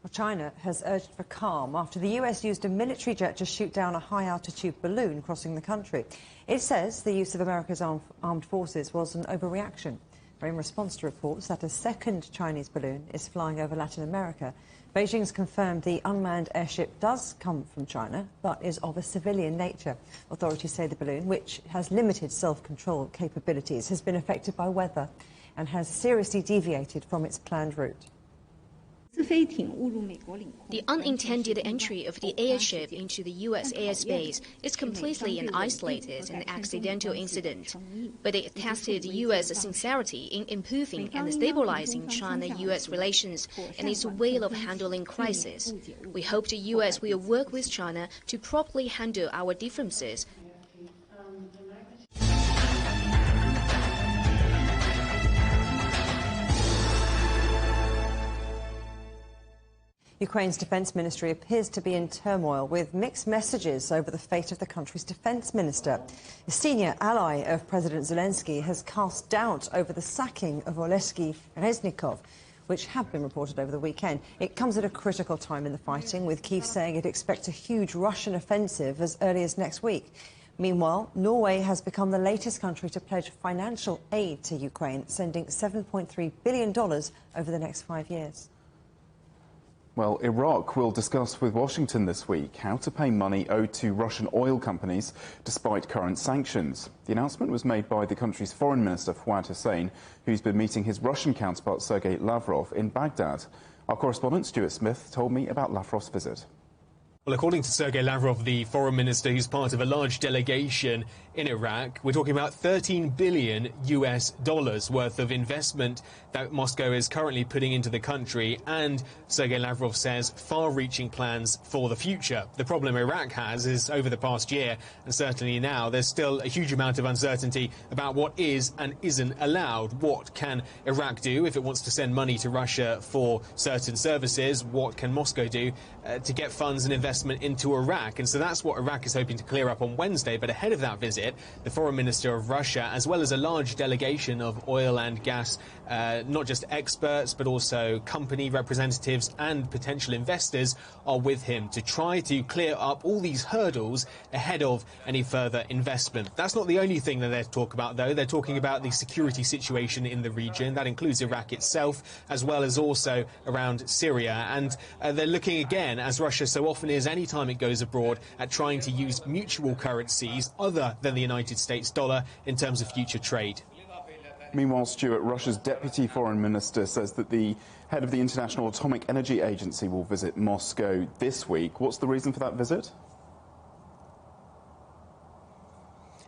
Well, China has urged for calm after the US used a military jet to shoot down a high-altitude balloon crossing the country. It says the use of America's armed forces was an overreaction. In response to reports that a second Chinese balloon is flying over Latin America, Beijing's confirmed the unmanned airship does come from China, but is of a civilian nature. Authorities say the balloon, which has limited self-control capabilities, has been affected by weather and has seriously deviated from its planned route. The unintended entry of the airship into the U.S. airspace is completely an isolated and accidental incident, but it tested U.S. sincerity in improving and stabilizing China-U.S. relations and its way of handling crisis. We hope the U.S. will work with China to properly handle our differences. Ukraine's defence ministry appears to be in turmoil, with mixed messages over the fate of the country's defence minister. A senior ally of President Zelensky has cast doubt over the sacking of Oleksiy Reznikov, which had been reported over the weekend. It comes at a critical time in the fighting, with Kyiv saying it expects a huge Russian offensive as early as next week. Meanwhile, Norway has become the latest country to pledge financial aid to Ukraine, sending $7.3 billion over the next 5 years. Well, Iraq will discuss with Washington this week how to pay money owed to Russian oil companies despite current sanctions. The announcement was made by the country's foreign minister, Fuad Hussein, who's been meeting his Russian counterpart, Sergei Lavrov, in Baghdad. Our correspondent, Stuart Smith, told me about Lavrov's visit. Well, according to Sergei Lavrov, the foreign minister who's part of a large delegation in Iraq, we're talking about $13 billion worth of investment that Moscow is currently putting into the country, and Sergei Lavrov says far-reaching plans for the future. The problem Iraq has is over the past year, and certainly now, there's still a huge amount of uncertainty about what is and isn't allowed. What can Iraq do if it wants to send money to Russia for certain services? What can Moscow do to get funds and investment into Iraq? And so that's what Iraq is hoping to clear up on Wednesday. But ahead of that visit, the foreign minister of Russia, as well as a large delegation of oil and gas, not just experts, but also company representatives and potential investors, are with him to try to clear up all these hurdles ahead of any further investment. That's not the only thing that they're talking about, though. They're talking about the security situation in the region. That includes Iraq itself, as well as also around Syria. And they're looking again, as Russia so often is any time it goes abroad, at trying to use mutual currencies other than the United States dollar in terms of future trade. Meanwhile, Stuart, Russia's deputy foreign minister says that the head of the International Atomic Energy Agency will visit Moscow this week. What's the reason for that visit?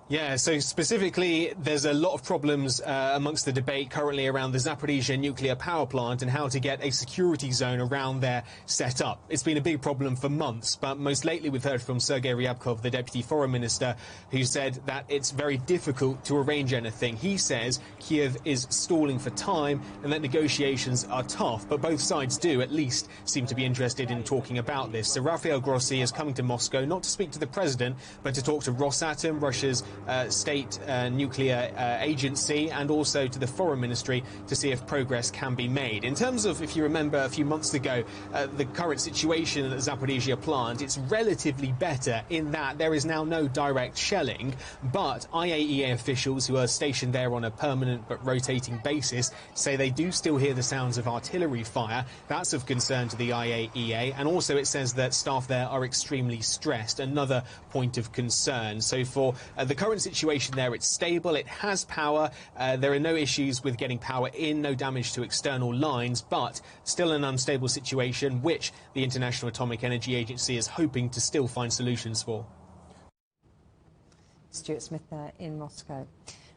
Yeah, so specifically, there's a lot of problems amongst the debate currently around the Zaporizhzhia nuclear power plant and how to get a security zone around there set up. It's been a big problem for months, but most lately we've heard from Sergei Ryabkov, the Deputy Foreign Minister, who said that it's very difficult to arrange anything. He says Kiev is stalling for time and that negotiations are tough, but both sides do at least seem to be interested in talking about this. So Rafael Grossi is coming to Moscow not to speak to the president, but to talk to Rosatom, Russia's state nuclear agency, and also to the foreign ministry to see if progress can be made. In terms of, if you remember a few months ago, the current situation at the Zaporizhzhia plant, it's relatively better in that there is now no direct shelling, but IAEA officials who are stationed there on a permanent but rotating basis say they do still hear the sounds of artillery fire. That's of concern to the IAEA, and also it says that staff there are extremely stressed, another point of concern. So for the current situation there, it's stable, it has power, there are no issues with getting power in, no damage to external lines, but still an unstable situation which the International Atomic Energy Agency is hoping to still find solutions for. Stuart Smith there in Moscow.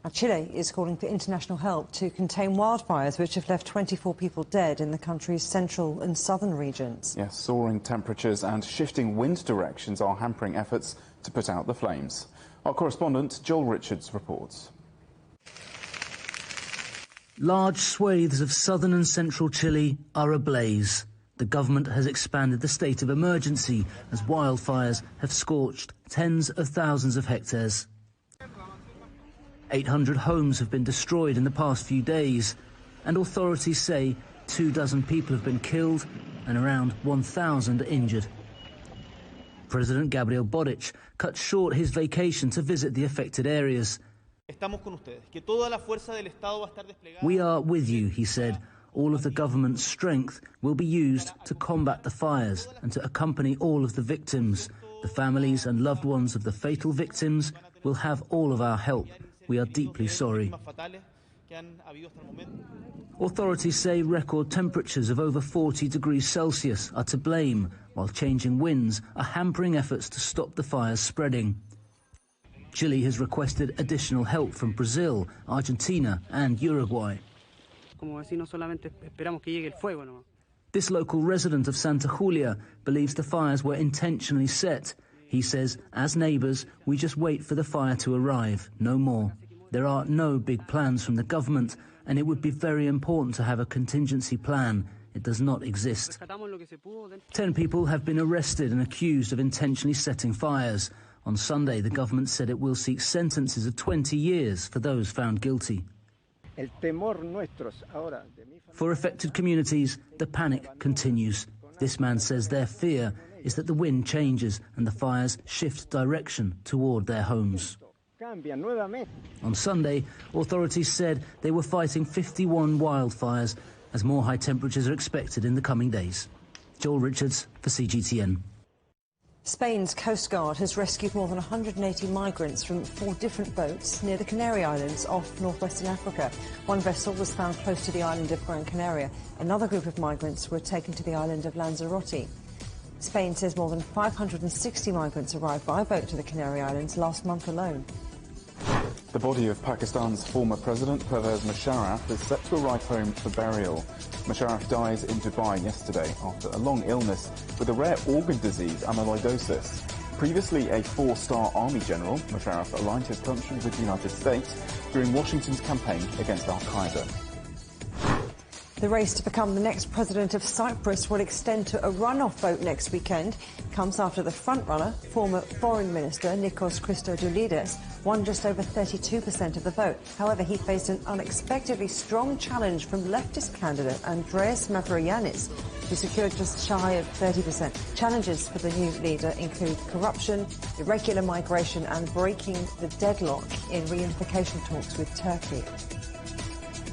Now, Chile is calling for international help to contain wildfires which have left 24 people dead in the country's central and southern regions. Yes, soaring temperatures and shifting wind directions are hampering efforts to put out the flames. Our correspondent, Joel Richards, reports. Large swathes of southern and central Chile are ablaze. The government has expanded the state of emergency as wildfires have scorched tens of thousands of hectares. 800 homes have been destroyed in the past few days, and authorities say 24 people have been killed and around 1,000 injured. President Gabriel Boric cut short his vacation to visit the affected areas. We are with you, he said. All of the government's strength will be used to combat the fires and to accompany all of the victims. The families and loved ones of the fatal victims will have all of our help. We are deeply sorry. Authorities say record temperatures of over 40 degrees Celsius are to blame, while changing winds are hampering efforts to stop the fires spreading. Chile has requested additional help from Brazil, Argentina and Uruguay. This local resident of Santa Julia believes the fires were intentionally set. He says, as neighbours, we just wait for the fire to arrive, no more. There are no big plans from the government, and it would be very important to have a contingency plan. It does not exist. 10 people have been arrested and accused of intentionally setting fires. On Sunday, the government said it will seek sentences of 20 years for those found guilty. For affected communities, the panic continues. This man says their fear is that the wind changes and the fires shift direction toward their homes. On Sunday, authorities said they were fighting 51 wildfires as more high temperatures are expected in the coming days. Joel Richards for CGTN. Spain's Coast Guard has rescued more than 180 migrants from 4 different boats near the Canary Islands off northwestern Africa. One vessel was found close to the island of Gran Canaria. Another group of migrants were taken to the island of Lanzarote. Spain says more than 560 migrants arrived by boat to the Canary Islands last month alone. The body of Pakistan's former president, Pervez Musharraf, is set to arrive home for burial. Musharraf died in Dubai yesterday after a long illness with a rare organ disease, amyloidosis. Previously a 4-star army general, Musharraf aligned his country with the United States during Washington's campaign against al-Qaeda. The race to become the next president of Cyprus will extend to a runoff vote next weekend. Comes after the frontrunner, former Foreign Minister Nikos Christodoulidis, won just over 32% of the vote. However, he faced an unexpectedly strong challenge from leftist candidate Andreas Mavroyiannis, who secured just shy of 30%. Challenges for the new leader include corruption, irregular migration and breaking the deadlock in reunification talks with Turkey.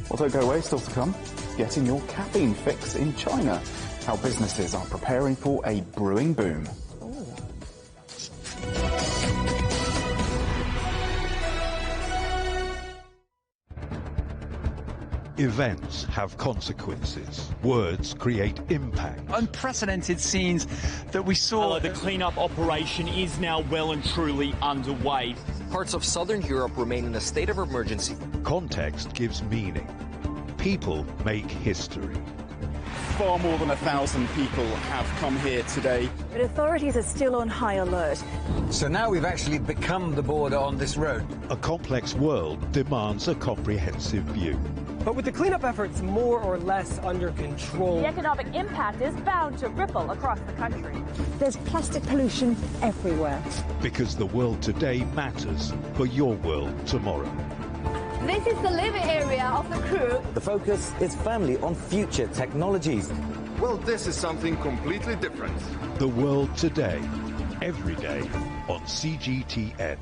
Well, don't go away, still to come. Getting your caffeine fix in China. How businesses are preparing for a brewing boom. Events have consequences. Words create impact. Unprecedented scenes that we saw. The clean-up operation is now well and truly underway. Parts of southern Europe remain in a state of emergency. Context gives meaning. People make history. Far more than 1,000 people have come here today. But authorities are still on high alert. So now we've actually become the border on this road. A complex world demands a comprehensive view. But with the cleanup efforts more or less under control, The economic impact is bound to ripple across the country. There's plastic pollution everywhere. Because the world today matters for your world tomorrow. This is the living area of the crew. The focus is firmly on future technologies. Well, this is something completely different. The world today, every day on CGTN.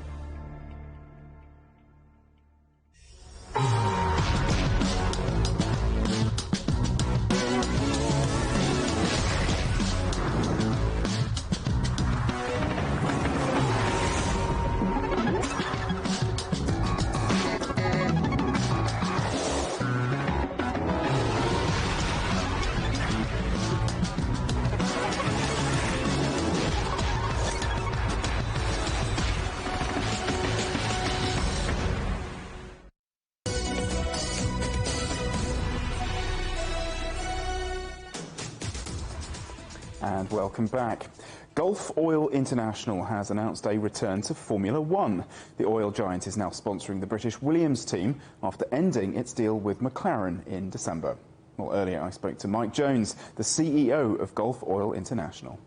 And welcome back. Gulf Oil International has announced a return to Formula One. The oil giant is now sponsoring the British Williams team after ending its deal with McLaren in December. Well, earlier I spoke to Mike Jones, the CEO of Gulf Oil International.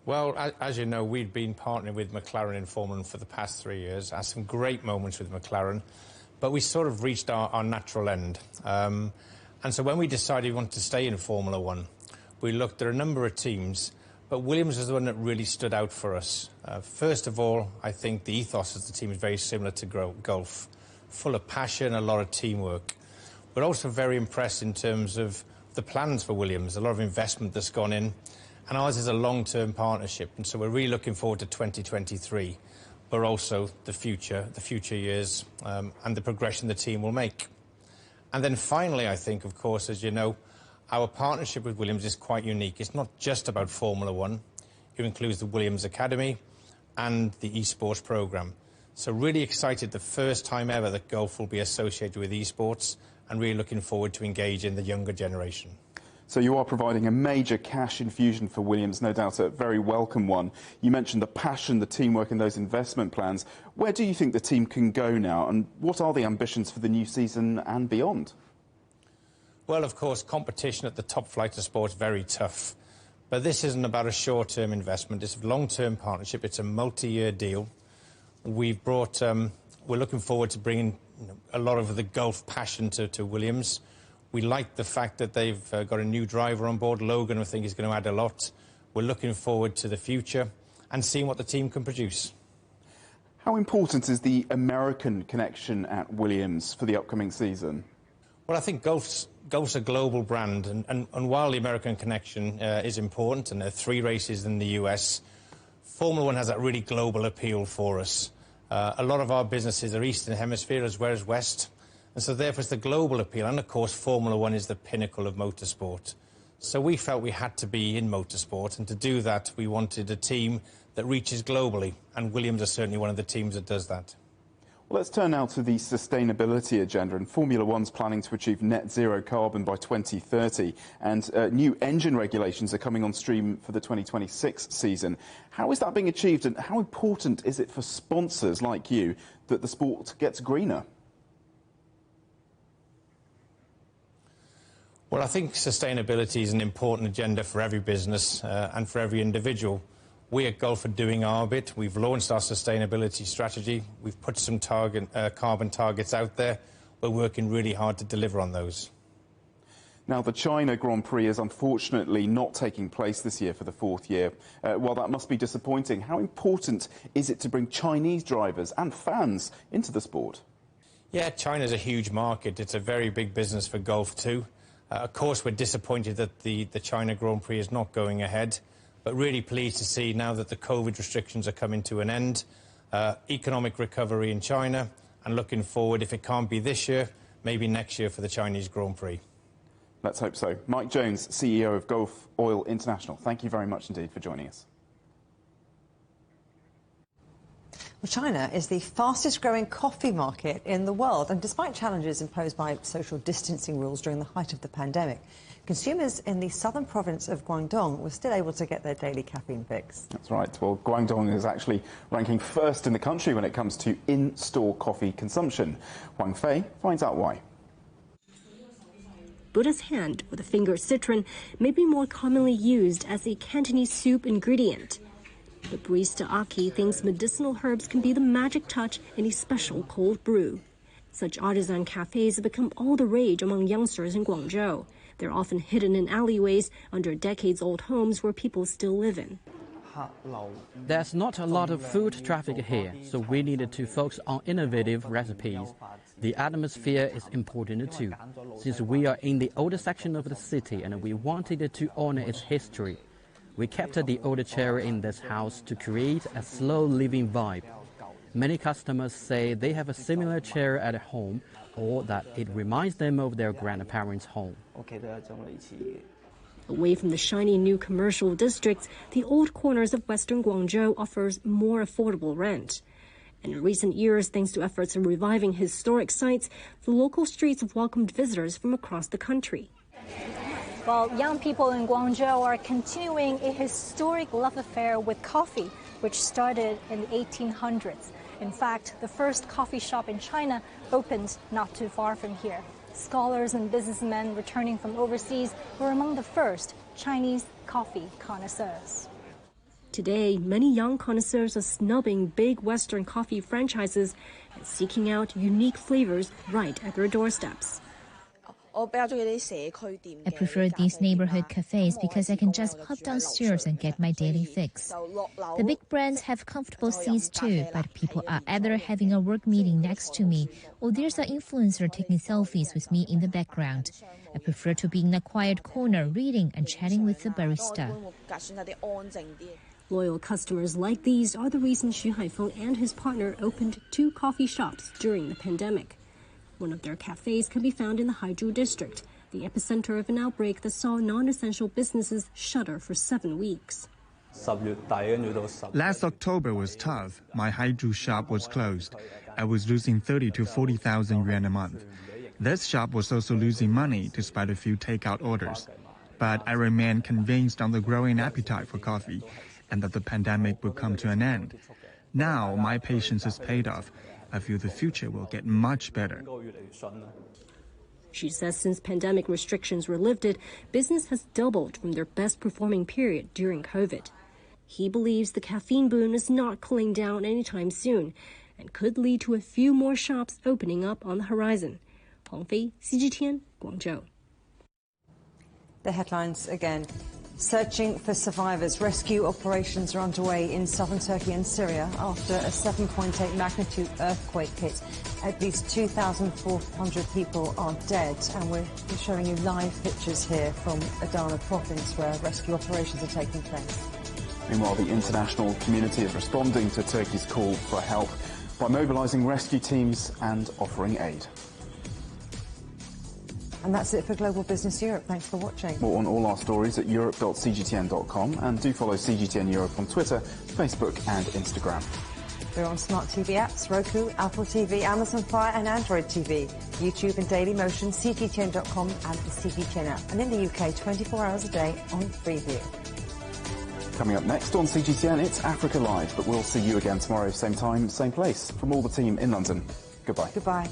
Well, as you know, we've been partnering with McLaren in Formula One for the past 3 years, had some great moments with McLaren, but we sort of reached our natural end. And so when we decided we wanted to stay in Formula One, we looked at a number of teams, but Williams was the one that really stood out for us. First of all, I think the ethos of the team is very similar to Gulf, full of passion, a lot of teamwork. We're also very impressed in terms of the plans for Williams, a lot of investment that's gone in, and ours is a long-term partnership, and so we're really looking forward to 2023, but also the future years, and the progression the team will make. And then finally, I think, of course, as you know, our partnership with Williams is quite unique. It's not just about Formula One. It includes the Williams Academy and the esports program. So really excited, the first time ever that Gulf will be associated with esports, and really looking forward to engage in the younger generation. So you are providing a major cash infusion for Williams, no doubt a very welcome one. You mentioned the passion, the teamwork and those investment plans. Where do you think the team can go now, and what are the ambitions for the new season and beyond? Well, of course, competition at the top flight of sport is very tough. But this isn't about a short-term investment. It's a long-term partnership. It's a multi-year deal. We're looking forward to bringing a lot of the Gulf passion to Williams. We like the fact that they've got a new driver on board. Logan, I think, is going to add a lot. We're looking forward to the future and seeing what the team can produce. How important is the American connection at Williams for the upcoming season? Well, I think Gulf's a global brand, and while the American connection is important, and there are 3 races in the US, Formula One has that really global appeal for us. A lot of our businesses are Eastern Hemisphere as well as West, and so therefore it's the global appeal, and of course Formula One is the pinnacle of motorsport. So we felt we had to be in motorsport, and to do that we wanted a team that reaches globally, and Williams is certainly one of the teams that does that. Well, let's turn now to the sustainability agenda, and Formula One's planning to achieve net zero carbon by 2030, and new engine regulations are coming on stream for the 2026 season. How is that being achieved, and how important is it for sponsors like you that the sport gets greener? Well, I think sustainability is an important agenda for every business and for every individual. We at Gulf are doing our bit. We've launched our sustainability strategy. We've put some carbon targets out there. We're working really hard to deliver on those. Now, the China Grand Prix is unfortunately not taking place this year for the 4th year. While that must be disappointing, how important is it to bring Chinese drivers and fans into the sport? Yeah, China's a huge market. It's a very big business for Gulf too. Of course, we're disappointed that the China Grand Prix is not going ahead, but really pleased to see now that the COVID restrictions are coming to an end, economic recovery in China, and looking forward, if it can't be this year, maybe next year for the Chinese Grand Prix. Let's hope so. Mike Jones, CEO of Gulf Oil International, thank you very much indeed for joining us. Well, China is the fastest growing coffee market in the world, and despite challenges imposed by social distancing rules during the height of the pandemic, consumers in the southern province of Guangdong were still able to get their daily caffeine fix. That's right. Well, Guangdong is actually ranking first in the country when it comes to in-store coffee consumption. Wang Fei finds out why. Buddha's hand, or the finger citron, may be more commonly used as a Cantonese soup ingredient. But barista Aki thinks medicinal herbs can be the magic touch in a special cold brew. Such artisan cafes have become all the rage among youngsters in Guangzhou. They're often hidden in alleyways under decades-old homes where people still live in. There's not a lot of food traffic here, so we needed to focus on innovative recipes. The atmosphere is important too, since we are in the older section of the city and we wanted to honor its history. We kept the old chair in this house to create a slow living vibe. Many customers say they have a similar chair at home or that it reminds them of their grandparents' home. Away from the shiny new commercial districts, the old corners of western Guangzhou offers more affordable rent. And in recent years, thanks to efforts in reviving historic sites, the local streets have welcomed visitors from across the country. Well, young people in Guangzhou are continuing a historic love affair with coffee, which started in the 1800s. In fact, the first coffee shop in China opened not too far from here. Scholars and businessmen returning from overseas were among the first Chinese coffee connoisseurs. Today, many young connoisseurs are snubbing big Western coffee franchises and seeking out unique flavors right at their doorsteps. I prefer these neighborhood cafes because I can just pop downstairs and get my daily fix. The big brands have comfortable seats too, but people are either having a work meeting next to me or there's an influencer taking selfies with me in the background. I prefer to be in a quiet corner reading and chatting with the barista. Loyal customers like these are the reason Xu Haifeng and his partner opened 2 coffee shops during the pandemic. One of their cafes can be found in the Haizhu district, the epicenter of an outbreak that saw non-essential businesses shutter for 7 weeks. Last October was tough. My Haizhu shop was closed. I was losing 30 to 40,000 yuan a month. This shop was also losing money despite a few takeout orders. But I remain convinced on the growing appetite for coffee and that the pandemic will come to an end. Now my patience is paid off. I feel the future will get much better. She says since pandemic restrictions were lifted, business has doubled from their best performing period during COVID. He believes the caffeine boom is not cooling down anytime soon and could lead to a few more shops opening up on the horizon. Huang Fei, CGTN, Guangzhou. The headlines again. Searching for survivors. Rescue operations are underway in southern Turkey and Syria after a 7.8 magnitude earthquake hit. At least 2,400 people are dead, and we're showing you live pictures here from Adana province where rescue operations are taking place. Meanwhile, the international community is responding to Turkey's call for help by mobilising rescue teams and offering aid. And that's it for Global Business Europe. Thanks for watching. More on all our stories at europe.cgtn.com, and do follow CGTN Europe on Twitter, Facebook and Instagram. We're on smart TV apps, Roku, Apple TV, Amazon Fire and Android TV, YouTube and Dailymotion, CGTN.com and the CGTN app. And in the UK, 24 hours a day on Freeview. Coming up next on CGTN, it's Africa Live, but we'll see you again tomorrow, same time, same place. From all the team in London, goodbye. Goodbye.